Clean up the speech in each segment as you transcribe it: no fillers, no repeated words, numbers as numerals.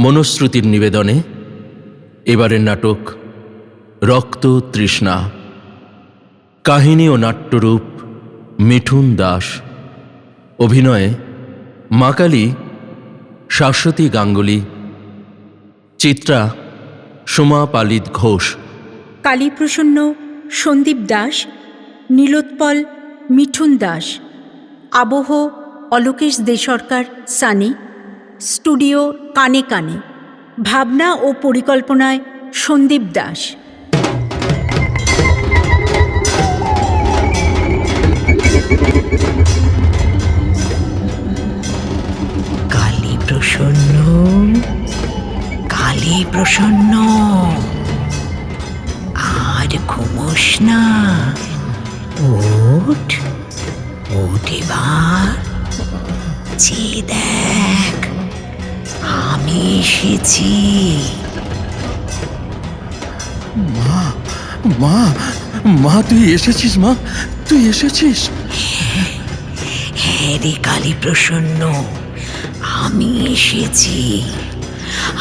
মনুশ্রুতির নিবেদনে এবারের নাটক রক্ত তৃষ্ণা। কাহিনী ও নাট্যরূপ মিঠুন দাস। অভিনয়ে মা কালী শাশ্বতী গাঙ্গুলি, চিত্রা সোমা পালিত ঘোষ, কালীপ্রসন্ন সন্দীপ দাস, নীলোৎপল মিঠুন দাস, আবহ অলোকেশ দে সরকার সানি, স্টুডিও কানে কানে, ভাবনা ও পরিকল্পনায় সন্দীপ দাস। কালীপ্রসন্ন, কালীপ্রসন্ন, আর ঘুমোস না, ওঠ, ওঠ এবার, যে দেখ আমি এসেছি। মা মা মা তুই এসেছিস? মা তুই এসেছিস? হ্যাঁ রে কালীপ্রসন্ন, আমি এসেছি।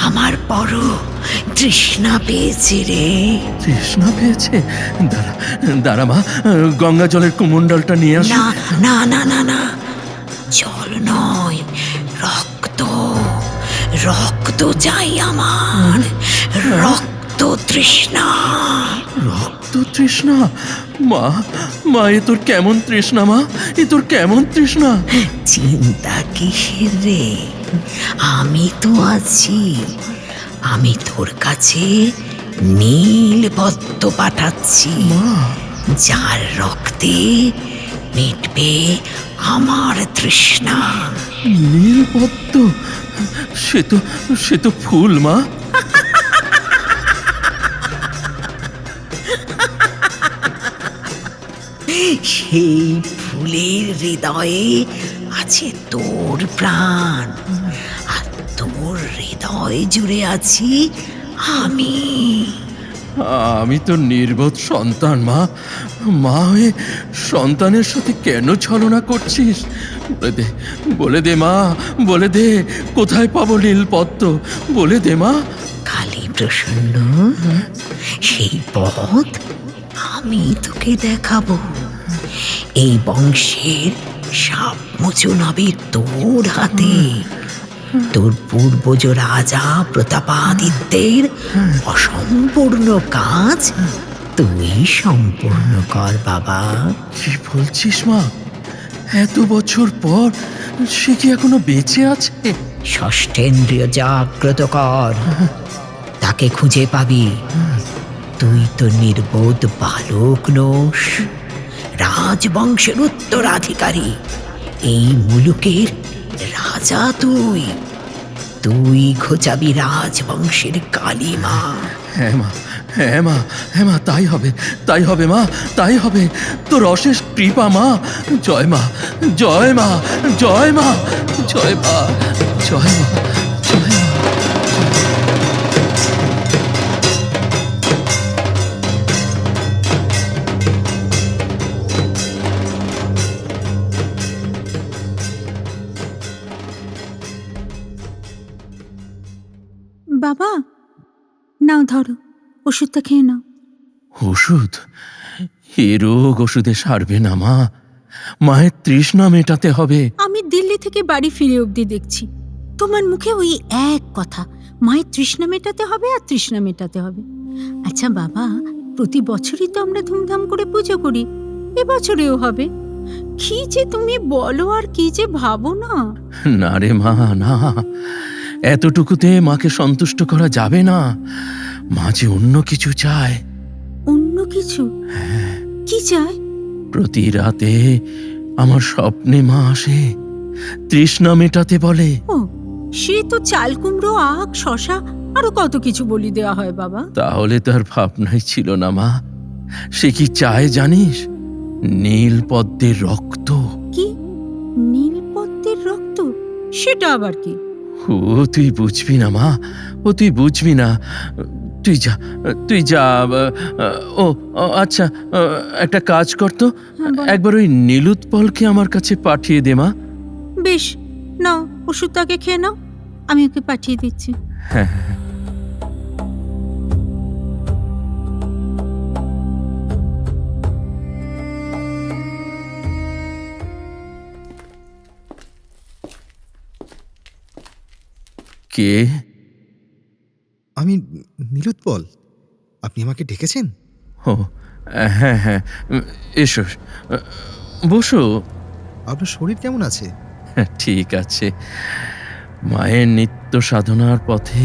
আমার বড় তৃষ্ণা পেয়েছে রে। তৃষ্ণা পেয়েছে? দাঁড়া দাঁড়া মা, গঙ্গা জলের কুমণ্ডলটা নিয়ে আসি। না না না না না, জল নয়, রক্ত, রক্ত চাই আমার, রক্ত তৃষ্ণা। রক্ত তৃষ্ণা? মা মা এ তোর কেমন তৃষ্ণা? মা এ তোর কেমন তৃষ্ণা? চিন্তা কিসের রে, আমি তো আছি। আমি তোর কাছে নীল পদ্ম পাঠাচ্ছি, যার রক্তে মিটবে আমার তৃষ্ণা। নীলপদ্ম? সে তো ফুল মা। সেই ফুলের হৃদয়ে আছে তোর প্রাণ, আর তোর হৃদয় জুড়ে আছি আমি। আমি তো নির্বোধ সন্তান মা। মা হয়ে সন্তানের সাথে কেন ছলনা করছিস? বলে দে মা, বলে দে কোথায় পাবো নীলপদ্ম? বলে দে মা। কালীপ্রসন্ন, সেই পথ আমি তোকে দেখাবো। এই বংশের সাপমোচন হবে তোর হাতে। তোর পূর্বজ রাজা প্রতাপাদিত্যের অসম্পূর্ণ কাজ তুই সম্পূর্ণ কর বাবা। কি বলছিস মা? এত বছর পর সে কি এখনো বেঁচে আছে? ষষ্ঠেন্দ্রিয় জাগ্রত কর, তাকে খুঁজে পাবি। তুই তো নির্বোধ বালক নোস, রাজবংশের উত্তরাধিকারী, এই মুলুকের রাজা তুই। তুই ঘোচাবি রাজবংশের কালিমা। হ্যাঁ মা, হ্যাঁ মা, হ্যাঁ মা, তাই হবে, তাই হবে মা, তাই হবে। তোর অশেষ কৃপা মা। জয় মা, জয় মা, জয় মা, জয় মা, জয় মা, জয় মা। বাবা, নাও ধরো, ওষুধটা খেয়ে নাও। ওষুধ? এ রোগ ওষুধে সারবে না মা। মায়ের তৃষ্ণা মেটাতে হবে। আমি দিল্লি থেকে বাড়ি ফিরে অবধি দেখছি তোমার মুখে ওই এক কথা, মায়ের তৃষ্ণা মেটাতে হবে আর তৃষ্ণা মেটাতে হবে। আচ্ছা বাবা, প্রতি বছরই তো আমরা ধুমধাম করে পুজো করি, এবছরেও হবে। কি যে তুমি বলো আর কি যে ভাবো না। না রে মা, না, এতটুকুতে মাকে সন্তুষ্ট করা যাবে না। মা যে অন্য কিছু চায়। অন্য কিছু? কি চায়? প্রতি রাতে আমার স্বপ্নে মা আসে, তৃষ্ণা মেটাতে বলে। ও, সে তো চাল কুমড়ো, আখ, শশা, আরো কত কিছু বলি দেওয়া হয় বাবা। তাহলে তার ভাবনাই ছিল না মা। সে কি চায় জানিস? নীল পদ্মের রক্ত। কি? নীলপদ্মের রক্ত? সেটা আবার কি? ও তুই বুঝবি না মা, ও তুই বুঝবি না। তুই যা, তুই যা। ও আচ্ছা, একটা কাজ কর তো, হ্যাঁ, বল। একবার ওই নীলুৎপলকে আমার কাছে পাঠিয়ে দে মা। বেশ, নাও ওষুধটাকে খেয়ে নাও, আমি ওকে পাঠিয়ে দিচ্ছি। হ্যাঁ হ্যাঁ। কে? আমি নীলোৎপল। আপনি আমাকে ডেকেছেন? ও হ্যাঁ হ্যাঁ, এসো, বসো। আপনার শরীর কেমন আছে? ঠিক আছে। মায়ের নিত্য সাধনার পথে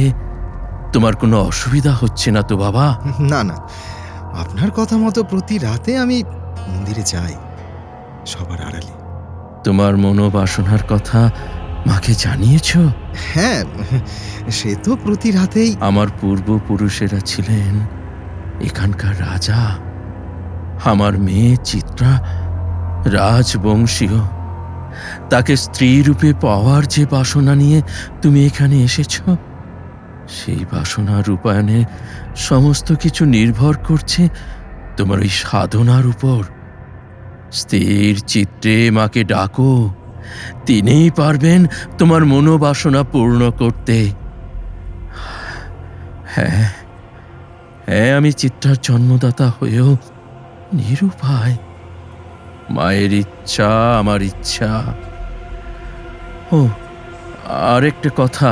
তোমার কোনো অসুবিধা হচ্ছে না তো বাবা? না না, আপনার কথা মতো প্রতি রাতে আমি মন্দিরে যাই, সবার আড়ালে। তোমার মনোবাসনার কথা মাকে জানিয়েছো? হ্যাঁ, সে তো প্রতি রাতেই। আমার পূর্বপুরুষেরা ছিলেন এখানকার রাজা। আমার মেয়ে চিত্রা রাজবংশীয়। তাকে স্ত্রী রূপে পাওয়ার যে বাসনা নিয়ে তুমি এখানে এসেছ, সেই বাসনা রূপায়ণে সমস্ত কিছু নির্ভর করছে তোমার ওই সাধনার উপর। স্থির চিত্রে মাকে ডাকো, তিনিই পারবেন তোমার মনোবাসনা পূর্ণ করতে। হ্যাঁ হ্যাঁ, আমি চিত্রার জন্মদাতা হয়েও নিরুপায়। মায়ের ইচ্ছা আমার ইচ্ছা। ও, আরেকটা কথা।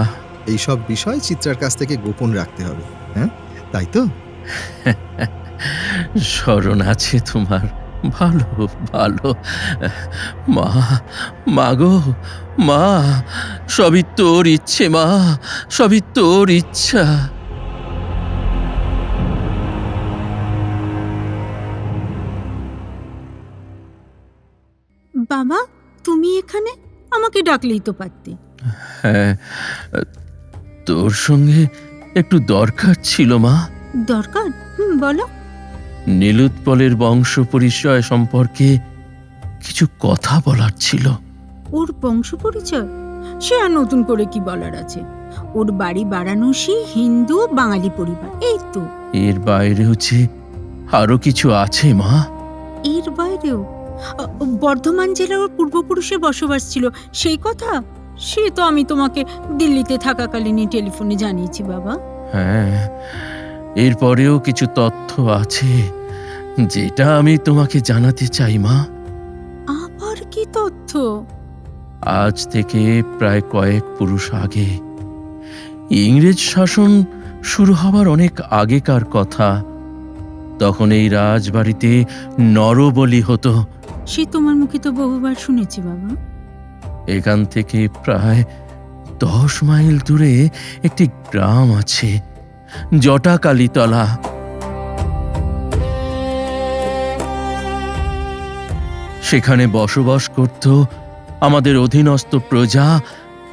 এইসব বিষয় চিত্রার কাছ থেকে গোপন রাখতে হবে, হ্যাঁ তাই তো? স্মরণ আছে তোমার? ভালো ভালো। মা, মা গো মা, সবই তোর ইচ্ছে মা, সবই তোর ইচ্ছা। বাবা, তুমি এখানে? আমাকে ডাকলেই তো পারতে। হ্যাঁ, তোর সঙ্গে একটু দরকার ছিল মা। দরকার? বলো। নীলোৎপলের বংশ পরিচয় সম্পর্কে কিছু কথা বলার ছিল। ওর বংশ পরিচয়? সে আর নতুন করে কি বলার আছে? ওর বাড়ি বারাণসী, হিন্দু বাঙালি পরিবার, এই তো। এর বাইরেও যে আরো কিছু আছে মা। এর বাইরেও? বর্ধমান জেলার ওর পূর্বপুরুষের বসবাস ছিল, সেই কথা? সে তো আমি তোমাকে দিল্লিতে থাকাকালীনই টেলিফোনে জানিয়েছি বাবা। হ্যাঁ, এরপরেও কিছু তথ্য আছে যেটা আমি তোমাকে জানাতে চাই মা। আবার কি তথ্য? আজ থেকে প্রায় কয়েক পুরুষ আগে, ইংরেজ শাসন শুরু হবার অনেক আগেকার কথা, তখন এই রাজবাড়িতে নরবলি হতো। সে তোমার মুখে তো বহুবার শুনেছি বাবা। এখান থেকে প্রায় 10 মাইল দূরে একটি গ্রাম আছে, জটাকালীতলা। সেখানে বসবাস করত আমাদের অধীনস্থ প্রজা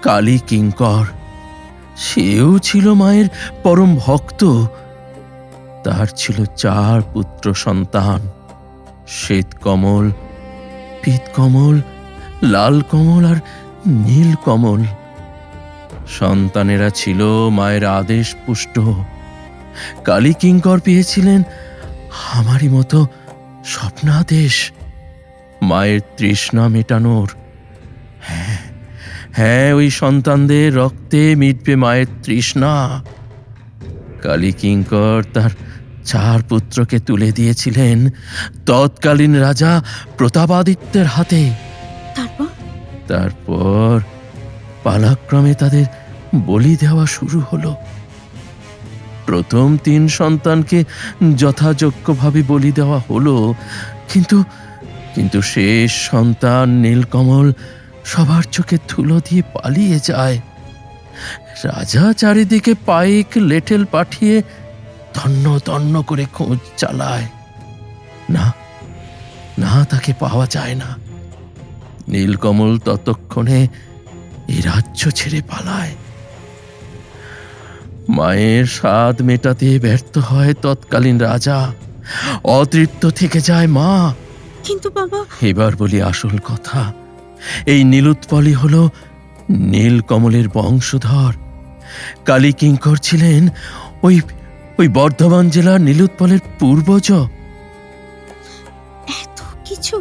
কালী কিঙ্কর। সেও ছিল মায়ের পরম ভক্ত। তার ছিল 4 পুত্র সন্তান, শ্বেতকমল, পীতকমল, লাল কমল আর নীল কমল। সন্তানেরা ছিল মায়ের আদেশ পুষ্ট। কালী কিঙ্কর পেয়েছিলেন আমারই মতো স্বপ্নাদেশ, মায়ের তৃষ্ণা মেটানোর। হ্যাঁ হ্যাঁ, ওই সন্তানদের রক্তে মিটবে মায়ের তৃষ্ণা। কালী কিঙ্কর তার 4 পুত্রকে তুলে দিয়েছিলেন তৎকালীন রাজা প্রতাপাদিত্যের হাতে। তারপর পালাক্রমে তাদের বলি দেওয়া শুরু হলো। প্রথম 3 সন্তানকে যথাযোগ্যভাবে বলি দেওয়া হলো, কিন্তু কিন্তু শেষ সন্তান নীলকমল সবার চোখে ধুলো দিয়ে পালিয়ে যায়। রাজা চারিদিকে পাইক লেঠেল পাঠিয়ে তন্ন তন্ন করে খোঁজ চালায়। না না, তাকে পাওয়া যায় না। নীলকমল ততক্ষণে এই রাজ্য ছেড়ে পালায়। মায়ের স্বাদ মেটাতে ব্যর্থ হয় তৎকালীন রাজা। অতৃপ্ত থেকে যায় মা। কিন্তু বাবা, এবার বলি আসল কথা। এই নীলোৎপলই হলো নীলকমলের বংশধর। কালী কিঙ্কর ছিলেন ওই ওই বর্ধমান জেলার নীলোৎপলের পূর্বজ। এত কিছু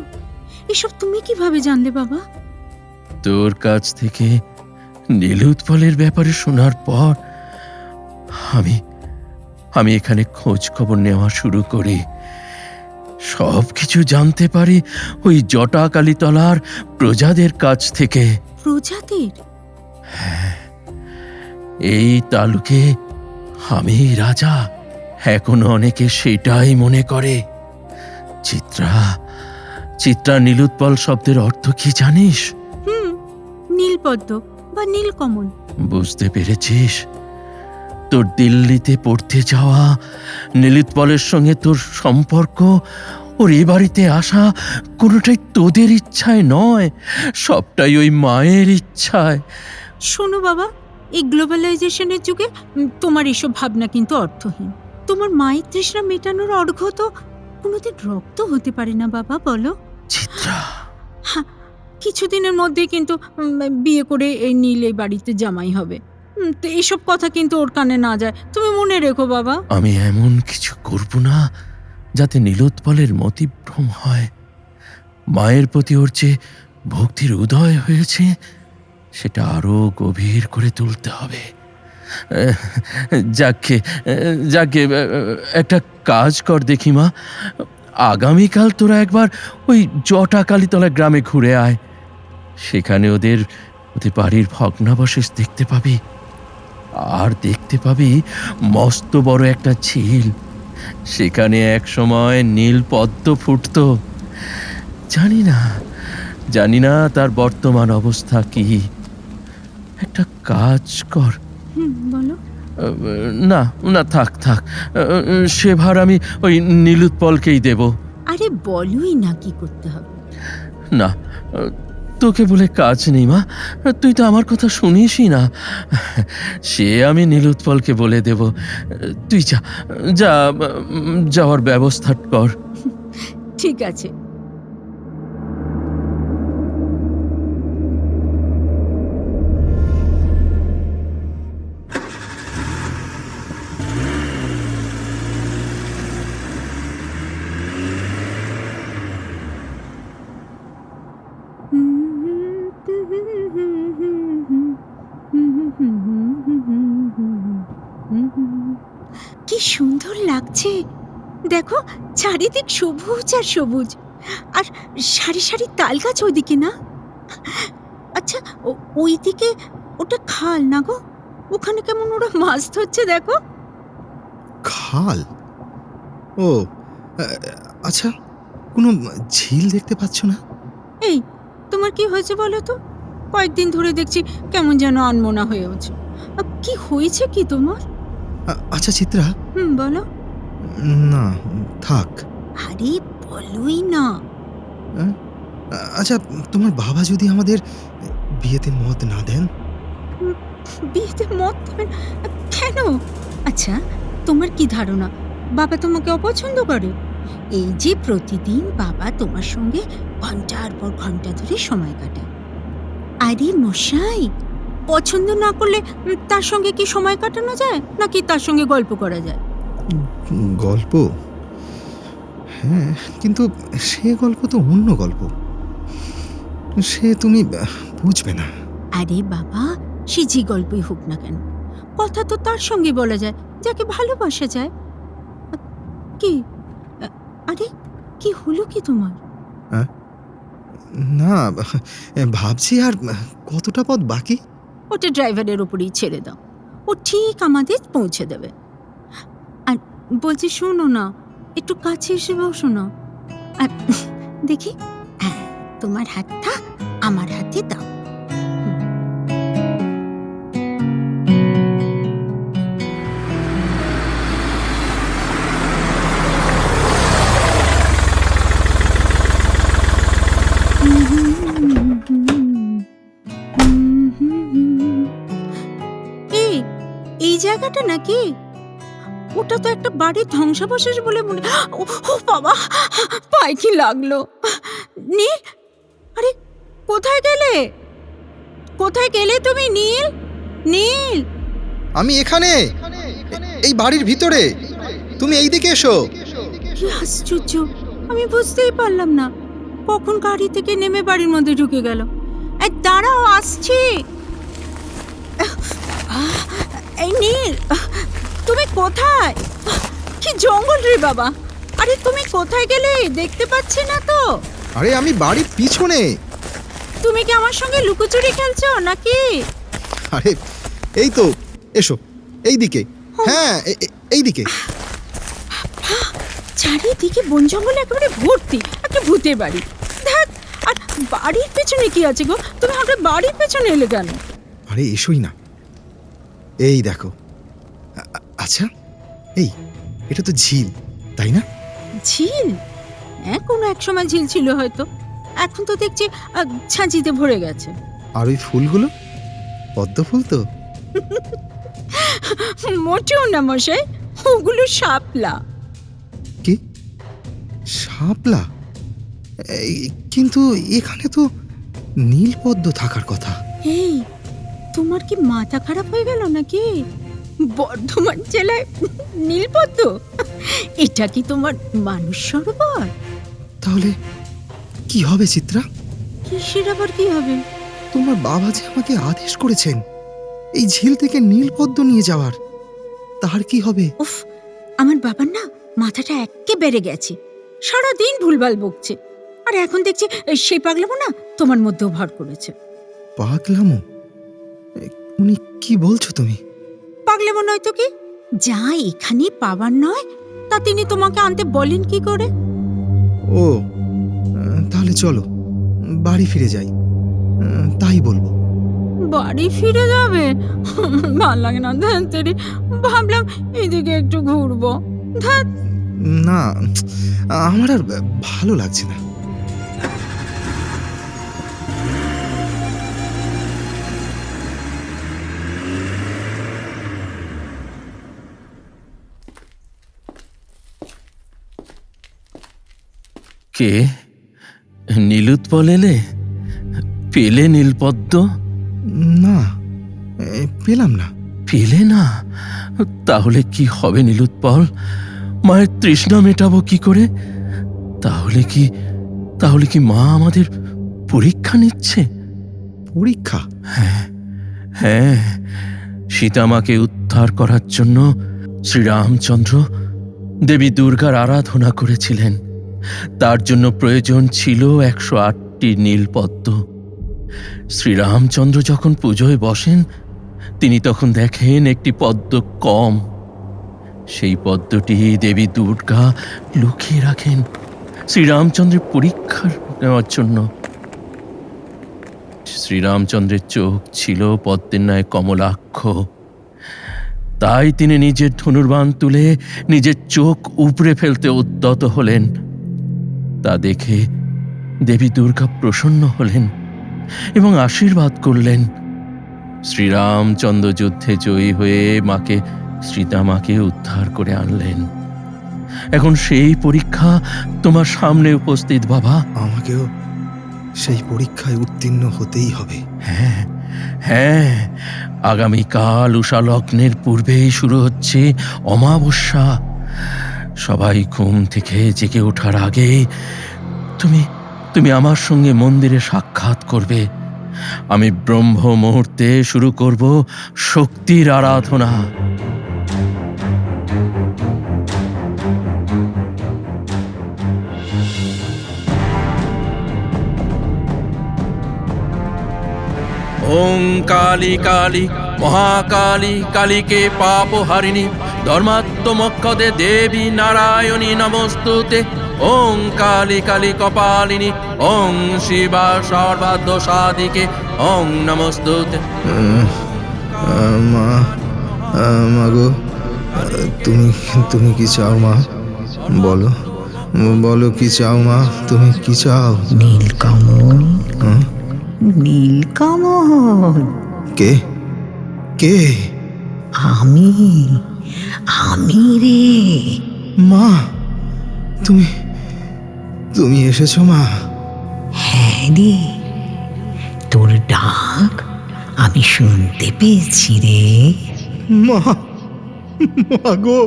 এসব তুমি কিভাবে জানলে বাবা? তোর কাছ থেকে নীলোৎপলের ব্যাপারে শোনার পর আমি আমি এখানে খোঁজ খবর নেওয়া শুরু করি। সব কিছু জানতে পারি ওই জটাকালীতলার প্রজাদের কাছ থেকে। প্রজাদের? এই তালুকে আমি রাজা, এখনো অনেকে সেটাই মনে করে। চিত্রা, চিত্রা, নীলোৎপল শব্দের অর্থ কি জানিস? নীলপদ্ম বা নীলকমল। বুঝতে পেরেছিস? তোর দিল্লিতে পড়তে যাওয়া, নীলোৎপলের সঙ্গে তোর সম্পর্ক, ওর এ বাড়িতে আসা, কোনোটাই তোদের ইচ্ছায় নয়, সবটাই ওই মায়ের ইচ্ছায়। শোনো বাবা, এই গ্লোবালাইজেশনের যুগে তোমার এসব ভাবনা কিন্তু অর্থহীন। তোমার মায়ের তৃষ্ণা মেটানোর অর্ঘ্য তো কোনোদিন রক্ত হতে পারে না বাবা, বলো। চিত্রা, কিছুদিনের মধ্যেই কিন্তু বিয়ে করে এই নীল এই বাড়িতে জামাই হবে। তো এইসব কথা কিন্তু ওর কানে না যায়, তুমি মনে রেখো বাবা। আমি এমন কিছু করব না যাতে নীলোৎপলের মতিভ্রম হয়। মায়ের প্রতি ওর যে ভক্তির উদয় হয়েছে সেটা আরো গভীর করে তুলতে হবে। যাকে যাকে একটা কাজ কর দেখি মা, আগামীকাল তোরা একবার ওই জটাকালীতলা গ্রামে ঘুরে আয়। সেখানে ওদের বাড়ির ভগ্নাবশেষ দেখতে পাবি, আর দেখতে পাবি মস্ত বড় একটা ঝিল। সেখানে এক সময় নীল পদ্ম ফুটত। জানি না তার বর্তমান অবস্থা কি। একটা কাজ কর। বলো। না না, থাক থাক, সে ভার আমি ওই নীলোৎপলকেই দেব। আরে বলোই না কি করতে হবে। না, তোকে বলে কাজ নেই মা, তুই তো আমার কথা শুনিসই না। সে আমি নীলোৎপলকে বলে দেব। তুই যা যা, যাওয়ার ব্যবস্থা কর। ঠিক আছে। কি সুন্দর লাগছে দেখো, চারিদিক সবুজ আর সবুজ, আর সারি সারি তাল গাছ ওইদিকে না? আচ্ছা, ওইদিকে ওটা খাল না গো? ওখানে কেমন ওরা মাছ ধরছে দেখো। খাল? ও আচ্ছা, কোনো ঝিল দেখতে পাচ্ছ না? এই, তোমার কি হয়েছে বলো তো? কয়েকদিন ধরে দেখছি কেমন যেন আনমনা হয়ে আছে। কি হয়েছে কি তোমার? আচ্ছা চিত্রা। বলো। না থাক। আরে বলোই না। আচ্ছা, তোমার বাবা যদি আমাদের বিয়েতে মত না দেন? বিয়েতে মত দেবেন কেন? আচ্ছা, তোমার কি ধারণা বাবা তোমাকে অপছন্দ করে? এই যে প্রতিদিন বাবা তোমার সঙ্গে ঘন্টার পর ঘন্টা ধরে সময় কাটায়। আরে মশাই, পছন্দ না করলে তার সঙ্গে কি সময় কাটানো যায়, নাকি তার সঙ্গে গল্প করা যায়? গল্প? হ্যাঁ, কিন্তু সে গল্প তো অন্য গল্প, সে তুমি বুঝবে না। আরে বাবা, সে যে গল্পই হোক না কেন, কথা তো তার সঙ্গে বলা যায় যাকে ভালোবাসা যায়। কি? আরে কি হলো কি তোমার? না, ভাবছি আর কতটা পথ বাকি। ওটা ড্রাইভারের ওপরেই ছেড়ে দাও, ও ঠিক আমাদের পৌঁছে দেবে। আর বলছি, শোনো না, একটু কাছে এসে বসো না। আর দেখি, হ্যাঁ, তোমার হাতটা আমার হাতে দাও। এই জায়গাটা নাকি? ওটা তো একটা বাড়ির ধ্বংসাবশেষ বলে মনে। ও বাবা, পায়ে কি লাগলো? নীল, আরে কোথায় গেলে? কোথায় গেলে তুমি নীল? নীল! আমি এখানে, এই বাড়ির ভিতরে। তুমি এই দিকে এসো। কি আশ্চর্য, আমি বুঝতেই পারলাম না কখন গাড়ি থেকে নেমে বাড়ির মধ্যে ঢুকে গেল। দাঁড়াও, আসছি। এই নীল, তুমি কোথায়? কি জঙ্গল রে বাবা! আরে তুমি কোথায় গেলে? দেখতে পাচ্ছি না তো। আরে আমি বাড়ির পিছনে। তুমি কি আমার সঙ্গে লুকোচুরি খেলছো নাকি? আরে এই তো, এসো এইদিকে। হ্যাঁ, এইদিকে। চারিদিকে বন জঙ্গল একেবারে ভর্তি, একটা ভূতের বাড়ি। দেখ, আর বাড়ির পেছনে কি আছে গো? তুমি হঠাৎ বাড়ির পেছনে এলে কেন? আরে এসোই না, এই দেখো। আচ্ছা, এই এটা তো ঝিল, তাই না? ঝিল? হ্যাঁ, কোনো এক সময় ঝিল ছিল হয়তো। এখন তো দেখছি ছাঁচিতে ভরে গেছে। আর ওই ফুলগুলো পদ্ম ফুল তো? মোটেও না মশাই, ওগুলো শাপলা। কি শাপলা? কিন্তু এখানে তো নীলপদ্ম থাকার কথা। এই, তোমার কি মাথা খারাপ হয়ে গেল নাকি? বর্ধমান জেলায় নীলপদ্ম? এটা কি তোমার মানুষ সরোবর? তাহলে কি হবে চিত্রা? কিসের আবার কি হবে? তোমার বাবা যে আমাকে আদেশ করেছেন এই ঝিল থেকে নীলপদ্ম নিয়ে যাওয়ার, তার কি হবে? উফ, আমার বাবার না মাথাটা এক্কেবারে গেছে, সারাদিন ভুলভাল বকছে। আর এখন দেখছি সেই পাগলামো না তোমার মধ্যেও ভর করেছে। পাগলামো? উনি কি বলছো তুমি? পাগলামো নয় তো কি? যা এখানে পাবার নয় তা তিনি তোমাকে আনতে বলেন কি করে? ও, তাহলে চলো বাড়ি ফিরে যাই, তাই বলবো। বাড়ি ফিরে যাবে? ভাল লাগে না ধ্যানতেরি, ভাবলাম এদিকে একটু ঘুরবো। ধ্যাত, না, আমার আর ভালো লাগছে না। কে? নীলুৎপল এলে? পেলে নীলপদ্ম? না, পেলাম না। পেলে না? তাহলে কি হবে নীলুৎপল? মায়ের তৃষ্ণা মেটাবো কি করে? তাহলে কি মা আমাদের পরীক্ষা নিচ্ছে? পরীক্ষা? হ্যাঁ হ্যাঁ, সীতামাকে উদ্ধার করার জন্য শ্রীরামচন্দ্র দেবী দুর্গার আরাধনা করেছিলেন। তার জন্য প্রয়োজন ছিল 108টি নীলপদ্ম। শ্রীরামচন্দ্র যখন পুজোয় বসেন, তিনি তখন দেখেন একটি পদ্ম কম। সেই পদ্মটি দেবী দুর্গা লুকিয়ে রাখেন শ্রীরামচন্দ্রের পরীক্ষা নেওয়ার জন্য। শ্রীরামচন্দ্রের চোখ ছিল পদ্মের ন্যায় কমলাক্ষ, তাই তিনি নিজের ধনুর্বাণ তুলে নিজের চোখ উপড়ে ফেলতে উদ্যত হলেন। তা দেখে দেবী দুর্গা প্রসন্ন হলেন এবং আশীর্বাদ করলেন। শ্রীরামচন্দ্র যুদ্ধে জয়ী হয়ে সীতামাকে উদ্ধার করে আনলেন। এখন সেই পরীক্ষা তোমার সামনে উপস্থিত বাবা। আমাকেও সেই পরীক্ষায় উত্তীর্ণ হতেই হবে। হ্যাঁ হ্যাঁ, আগামীকাল উষা লগ্নের পূর্বেই শুরু হচ্ছে অমাবস্যা। সবাই ঘুম থেকে জেগে ওঠার আগে তুমি আমার সঙ্গে মন্দিরে সাক্ষাৎ করবে। আমি ব্রহ্ম মুহূর্তে শুরু করব শক্তির আরাধনা। ওং কালী কালী মহাকালী কালীকে পাপহারিণী ধর্মাত্মমক্ষদে দেবী নারায়ণী নমস্তুতে। ওং কালী কালী কপালিনী ওং শিবা সর্বাদোষাদিকে ওং নমস্তুতে। মা, গো, তুমি কি চাও মা? বলো কি চাও মা? তুমি কি চাও? নীলকমল, নীলকমল। কে কে? আমি রে। মা, তুমি এসেছো মা? হ্যাঁ রে, তোর ডাক আমি শুনতে পেয়েছি রে। মা, গো,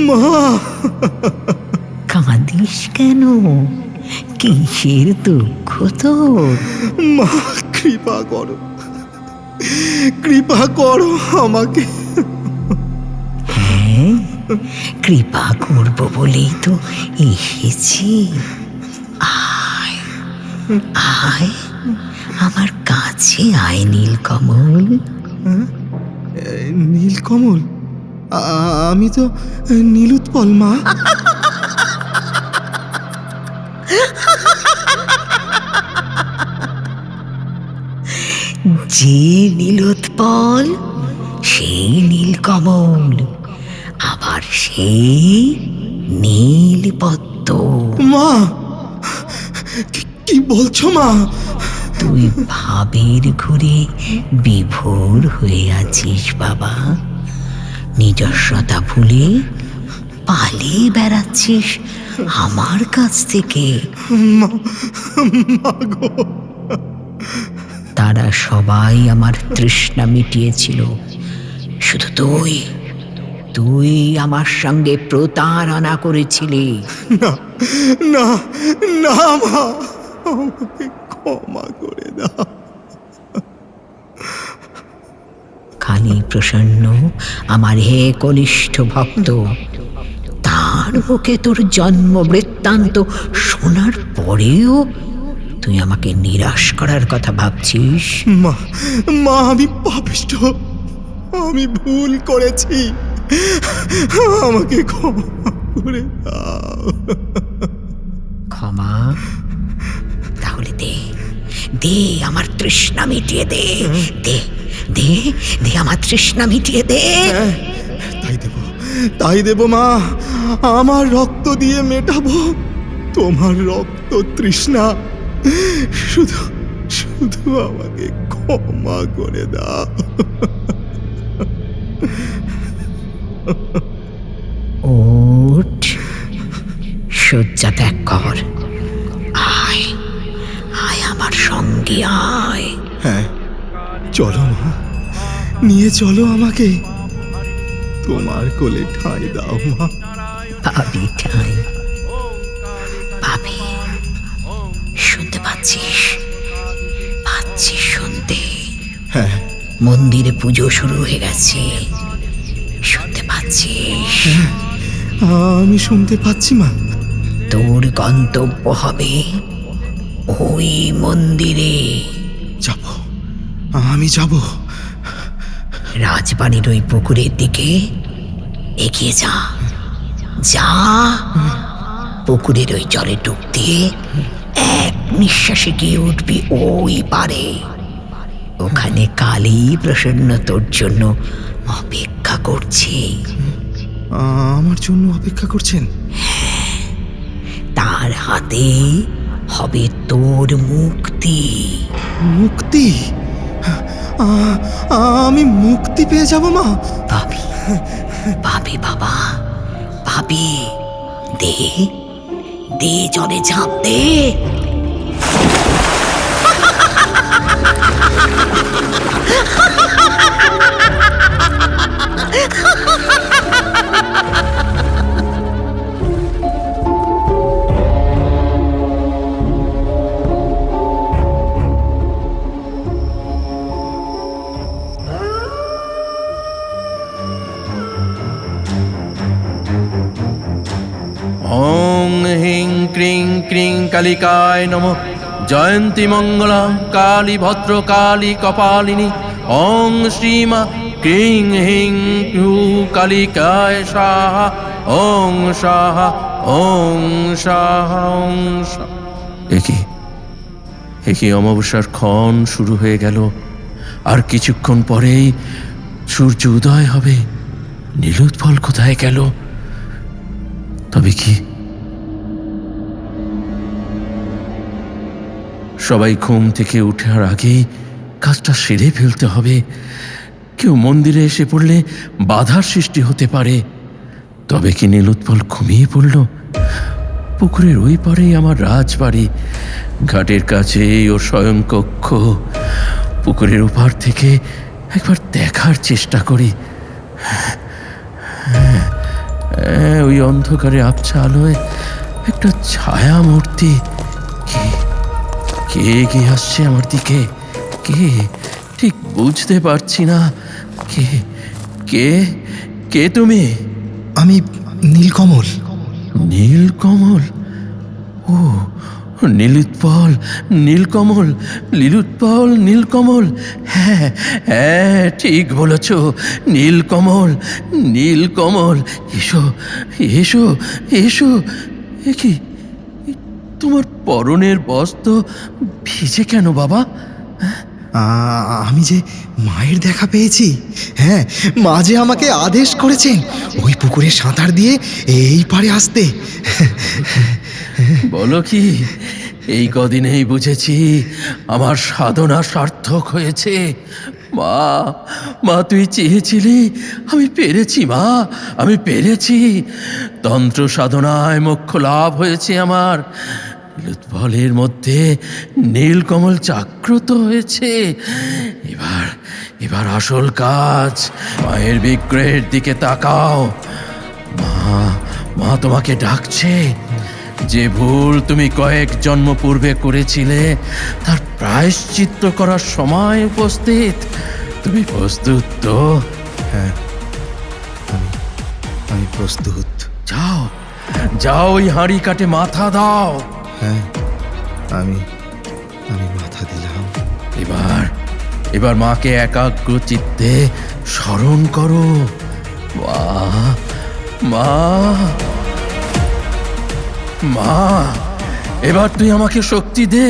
মা। কাঁদিস কেন? কিসের দুঃখ তোর? মা, কৃপা করো, কৃপা করো আমাকে। হ্যাঁ, কৃপা করব বলেই তো এসেছি। আয় আয়, আমার কাছে আয় নীলকমল। নীলকমল? আমি তো নীলুৎপল মা। যে নীলোৎপল সেই নীলকমল, আবার সেই নীলপদ্ম। মা, কি বলছো মা? তুই ভাবের ঘুরে বিভোর হয়ে আছিস বাবা। নিজস্বতা ভুলে পালিয়ে বেড়াচ্ছিস আমার কাছ থেকে। তারা সবাই আমার তৃষ্ণা মিটিয়েছিল, শুধু তুই আমার সঙ্গে প্রতারণা করেছিলি। না না না মা, আমাকে ক্ষমা করে দাও। খালি প্রসন্ন আমার হে কনিষ্ঠ ভক্ত, তার মুখে তোর জন্ম বৃত্তান্ত শোনার পরেও তুই আমাকে নিরাশ করার কথা ভাবছিস? মা মা, আমি পাপিষ্ঠ, আমি ভুল করেছি, আমাকে ক্ষমা করে দাও। ক্ষমা? তাহলে দে দে, আমার তৃষ্ণা মিটিয়ে দে। দে দে দে, আমার তৃষ্ণা মিটিয়ে দে। তাই দেব মা, আমার রক্ত দিয়ে মেটাবো তোমার রক্ত তৃষ্ণা। শুধু শুধু আমাকে ক্ষমা করে দাও। ওঠ, শয্যা ত্যাগ কর, আয় আয় আমার সঙ্গে আয়। হ্যাঁ, চলো মা, নিয়ে চলো আমাকে, তোমার কোলে ঠাঁই দাও মা। পাবি ঠাঁই, পাবি। শুনতে পাচ্ছিস? পাচ্ছিস শুনতে? হ্যাঁ, মন্দিরে পুজো শুরু হয়ে গেছে, শুনতে পাচ্ছিস? আমি শুনতে পাচ্ছি মা। তোর গন্তব্য হবে ওই মন্দিরে। যাব, আমি যাব। রাজবাড়ির ওই পুকুরের দিকে এগিয়ে যা। যা, পুকুরের ওই জলে ডুব দিয়ে এক নিঃশ্বাসে গিয়ে উঠবি ওই পারে। ওখানে কালী প্রসন্ন তোর জন্য অপেক্ষা করছে। আমার জন্য অপেক্ষা করছেন? তার হাতে হবে তোর মুক্তি। মুক্তি? আমি মুক্তি পেয়ে যাব মা? পাবি, পাবি বাবা, পাবি। দে দে, জলে ঝাঁপ দে। ওং হিং ক্রিং ক্রিং কালিকায় নমঃ। জয়ন্তী মঙ্গলা কালী ভদ্র কালী কপালিনী। ওং শ্রীমা ক্রিং হিং ক্রু কালিকায় স্বাহা। ওং স্বাহা ওং স্বাহা ওং স্বাহা। একি অমাবস্যার ক্ষণ শুরু হয়ে গেল, আর কিছুক্ষণ পরেই সূর্য উদয় হবে। নীলোৎপল কোথায় গেল? তবে কি সবাই ঘুম থেকে উঠার আগেই কাজটা সেরে ফেলতে হবে? কেউ মন্দিরে এসে পড়লে বাধার সৃষ্টি হতে পারে। তবে কি নীলোৎপল ঘুমিয়ে পড়ল? পুকুরের ওই পারেই আমার রাজবাড়ি, ঘাটের কাছেই ওর শয়নকক্ষ। পুকুরের ওপার থেকে একবার দেখার চেষ্টা করি। ওই অন্ধকারে আবছা আলোয় একটা ছায়া মূর্তি। কে কে এগিয়ে আসছে আমার দিকে? কে? ঠিক বুঝতে পারছি না। কে কে কে তুমি? আমি নীলকমল। নীলকমল? ও, নীলুৎপল, নীলকমল, নীলুৎপল, নীলকমল। হ্যাঁ হ্যাঁ, ঠিক বলেছ, নীলকমল, নীলকমল। এসো এসো এসো। এ কি, তোমার পরনের বস্ত্র ভিজে কেন বাবা? আমি যে মায়ের দেখা পেয়েছি। হ্যাঁ, মা যে আমাকে আদেশ করেছেন ওই পুকুরে সাঁতার দিয়ে এই পারে আসতে। বলো কি, এই কদিনেই বুঝেছি আমার সাধনা সার্থক হয়েছে। মা, মা তুই চেয়েছিলি, আমি পেরেছি মা, আমি পেরেছি। তন্ত্র সাধনায় মোক্ষ লাভ হয়েছে আমার। নীলোৎপলের মধ্যে নীলকমল জাগ্রত হয়েছে। এবার এবার আসল কাজ। মায়ের বিগ্রহের দিকে তাকাও। মা, মা তোমাকে ডাকছে। যে ভুল তুমি কয়েক জন্ম পূর্বে করেছিলে তার প্রায়শ্চিত্ত করার সময় উপস্থিত। তুমি প্রস্তুত তো? হ্যাঁ, আমি প্রস্তুত। যাও যাও, ওই হাঁড়ি কাটে মাথা দাও। হ্যাঁ, আমি মাথা দিলাম। এবার এবার মাকে একাগ্র চিত্তে স্মরণ করো। মা, মা, মা, এবার তুই আমাকে শক্তি দে।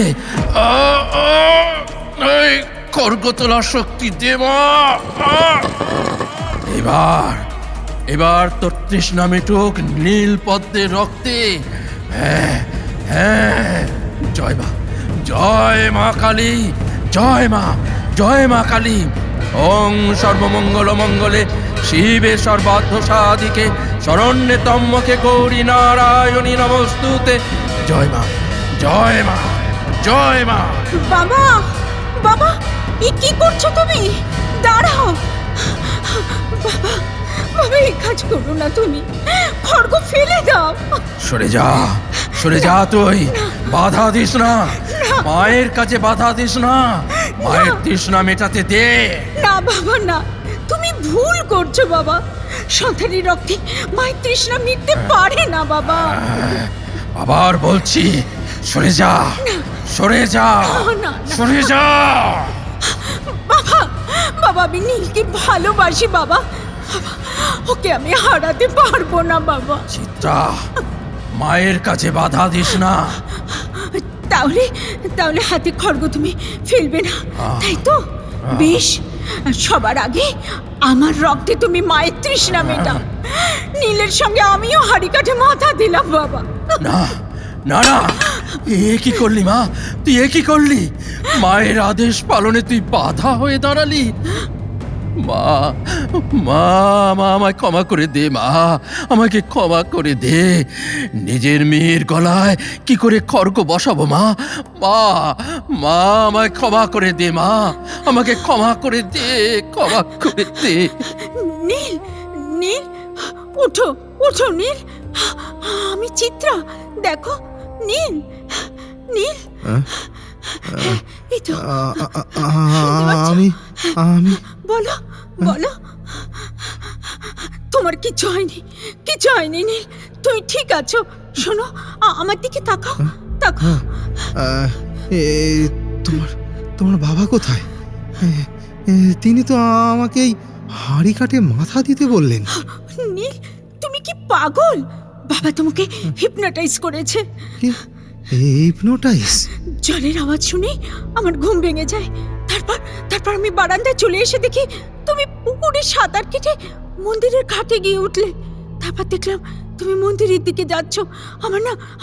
এই খড়গ তোলার শক্তি দে মা। এবার এবার তোর তৃষ্ণা মেটুক নীল পদ্মের রক্তে। হ্যাঁ হ্যাঁ, জয় মা, জয় মা কালী, জয় মা, জয় মা কালী। ওং সর্বমঙ্গল মঙ্গলে শিবে সর্বার্থ সাধিকে শরণ্যে ত্র্যম্বকে গৌরী নারায়ণী নমস্তুতে। জয় মা, জয় মা, জয় মা। বাবা, বাবা, এ কি করছো তুমি? দাঁড়াও বাবা, বাবা, এই কাজ করো না তুমি। খড়গ ফেলে দাও। সরে যা, সরে যা তুই। বাধা দিস না, মায়ের কাছে বাধা দিস না। মায়ের তৃষ্ণা মেটাতে দে। না বাবা, না, তুমি ভুল করছো বাবা। সন্তানের রক্তে মায়ের তৃষ্ণা মিটতে পারে না বাবা। আবার বলছি, সরে যা, সরে যা, না, না। সরে যা। বাবা, বাবা, আমি নীলকে ভালোবাসি বাবা। বাবা, ওকে আমি হারাতে পারবো না বাবা। চিত্রা, মায়ের কাছে বাধা দিস না। তাহলে তাহলে হাতে খড়গ তুমি ফেলবে না, তাই তো? বেশ, সবার আগে আমার রক্তে তুমি মায়ের তৃষ্ণা মেটাও। নীলের সঙ্গে আমিও হাড়ি কাঠে মাথা দিলাম বাবা। না না না, এ কি করলি মা? তুই এ কি করলি? মায়ের আদেশ পালনে তুই বাধা হয়ে দাঁড়ালি। মা, মা, মা, আমায় ক্ষমা করে দে মা, আমাকে ক্ষমা করে দে। নিজের মেয়ের গলায় কি করে খড়গ বসাবো মা? মা, মা, আমায় ক্ষমা করে দে মা, আমাকে ক্ষমা করে দে, ক্ষমা করে দে। নীল, নীল, ওঠো, ওঠো নীল। আমি চিত্রা, দেখো নীল, নীল। এই তো, আমি আমি বলো, বলো। তোমার কিচ্ছু হয়নি, কিচ্ছু হয়নি নীল, তুমি ঠিক আছো। শোনো, আমার দিকে তাকাও, তাকাও। তোমার বাবা কোথায়? তিনি তো আমাকে এই হাঁড়ি কাটে মাথা দিতে বললেন। নীল, তুমি কি পাগল? বাবা তোমাকে হিপনোটাইজ করেছে। হিপনোটাইজ? জলের আওয়াজ শুনে আমার ঘুম ভেঙে যায়। তারপর তারপর আমি বারান্দায় চলে এসে দেখি তুমি পুকুরে সাঁতার কেটে মন্দিরের ঘাটে গিয়ে উঠলে। তারপর দেখলাম তুমি মন্দিরের দিকে যাচ্ছ।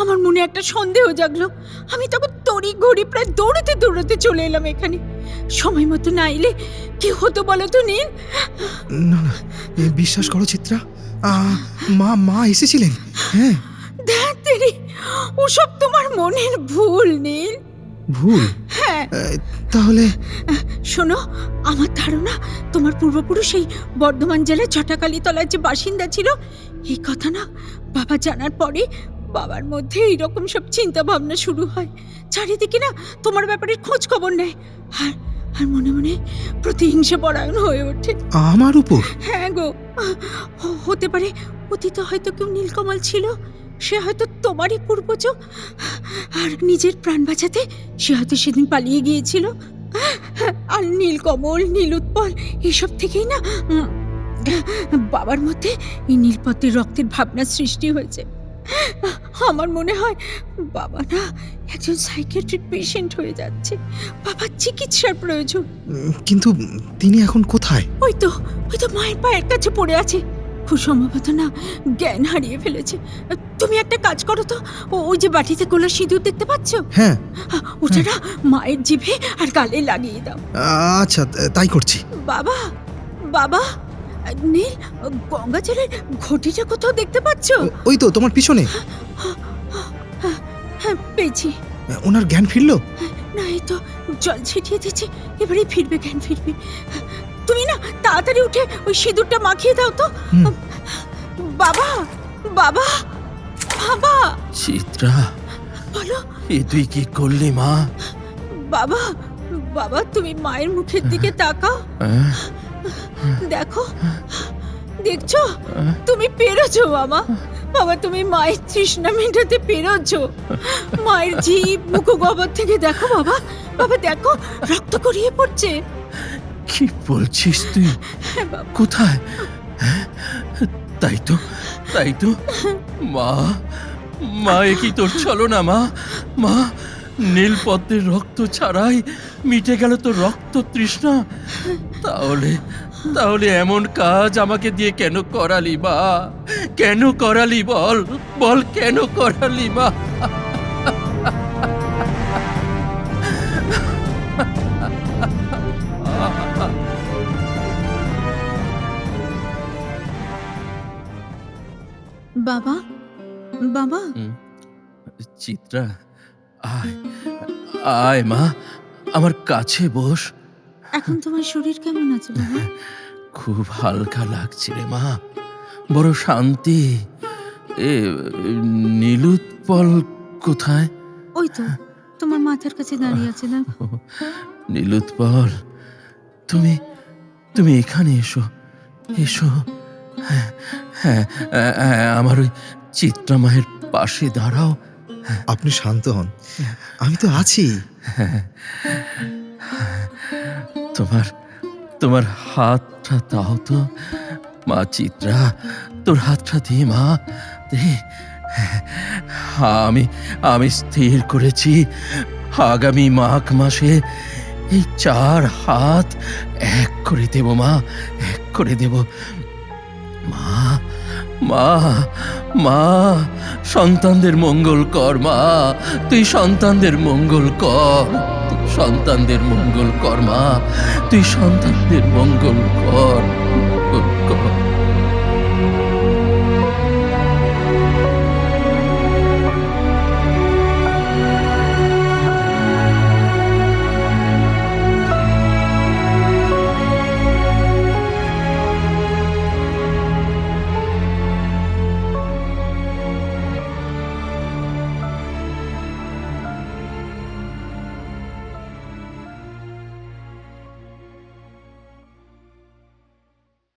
আমার মনে একটা সন্দেহ জাগলো। আমি তখন তড়ি ঘড়ি প্রায় দৌড়াতে দৌড়াতে চলে এলাম এখানে। সময় মতো না এলে কি হতো বলো তো নীল? না না, বিশ্বাস করো চিত্রা, মা এসেছিলেন। হ্যাঁ, দেখ তেরি, ওসব তোমার মনের ভুল নীল। ভুল? হ্যাঁ। তাহলে শোনো, আমার ধারণা তোমার পূর্বপুরুষ এই বর্ধমান জেলার চটাকালীতলার যে বাসিন্দা ছিল, এই কথা না বাবা জানার পরে বাবার মধ্যে এইরকম সব চিন্তা ভাবনা শুরু হয়। চারিদিকে না তোমার ব্যাপারে খোঁজ খবর নেয়। আর আর মনে মনে প্রতিহিংসা পরায়ণ হয়ে ওঠে। আমার উপর? হ্যাঁ গো, হতে পারে অতীতে হয়তো কেউ নীলকমল ছিল, সে হয়তো তোমারই পূর্বজ, আর নিজের প্রাণ বাঁচাতে সে হয়তো সেদিন পালিয়ে গিয়েছিল। আর নীলকমল, নীলোৎপল এসব থেকেই না বাবার মধ্যে এই নীলপদ্মের রক্তের ভাবনা সৃষ্টি হয়েছে। আমার মনে হয় বাবা না একজন সাইকিয়াট্রিক পেশেন্ট হয়ে যাচ্ছে, বাবার চিকিৎসার প্রয়োজন। কিন্তু তিনি এখন কোথায়? ওই তো মায়ের পায়ের কাছে পড়ে আছে, খুব সম্ভবত না জ্ঞান হারিয়ে ফেলেছে। তুমি একটা কাজ করো তো, ওই যে বাটিতে গোলা সিঁদুর দেখতে পাচ্ছ, হ্যাঁ, ওটা না মায়ের জিভে আর গালে লাগিয়ে দাও। আচ্ছা, তাই করছি। বাবা, বাবা, নীল, গঙ্গা জলের ঘটিটা কোথাও দেখতে পাচ্ছ? ওই তো তোমার পিছনে। হ্যাঁ, পেয়েছি। ওনার জ্ঞান ফিরলো? না, এই তো জল ছিটিয়ে দিচ্ছে, এবারে ফিরবে, জ্ঞান ফিরবে। তুমি না তাড়াতাড়ি উঠে ওই সিঁদুরটা মাখিয়ে দাও তো। বাবা, বাবা, বাবা। চিত্রা, বলো। এ তুই কি করলি মা? বাবা, বাবা, তুমি মায়ের মুখের দিকে তাকাও, হ্যাঁ? দেখো, দেখছো তুমি পেরেছো বাবা। বাবা, তুমি মায়ের তৃষ্ণা মেটাতে পেরেছো। মায়ের জিভ মুখ গবর থেকে দেখো বাবা, বাবা দেখো রক্ত গড়িয়ে পড়ছে। কি বলছিস তুই? হ্যাঁ বাবা। কোথায়? হ্যাঁ? তাই তো, তাই তো। মা, মা, এ কি তোর চলো না মা? মা, নীলপদ্মের রক্ত ছাড়াই মিটে গেল তোর রক্ত তৃষ্ণা। তাহলে তাহলে এমন কাজ আমাকে দিয়ে কেন করালি মা? কেন করালি বল, বল কেন করালি মা? বাবা, বাবা। চিত্রা, আয়, আয় মা, আমার কাছে বস। এখন তোমার শরীর কেমন আছে বাবা? খুব হালকা লাগছে রে মা, বড় শান্তি। এ নীলোৎপল কোথায়? ওই তো তোমার মাথার কাছে দাঁড়িয়ে আছে, দেখো। নীলোৎপল, তুমি তুমি এখানে এসো, এসো। হ্যাঁ, হ্যাঁ, হ্যাঁ, আমার ওই চিত্রা মায়ের পাশে দাঁড়াও। আপনি শান্ত হন, আমি তো আছি। তোমার তোমার হাতটা দাও তো মা। চিত্রা, তোর হাতটা দে মা, দে। আমি আমি স্থির করেছি আগামী মাঘ মাসে এই 4 হাত এক করে দেব মা, এক করে দেব। মা, মা, মা, সন্তানদের মঙ্গল কর মা, তুই সন্তানদের মঙ্গল কর, তুই সন্তানদের মঙ্গল কর মা, তুই সন্তানদের মঙ্গল কর, মঙ্গল কর।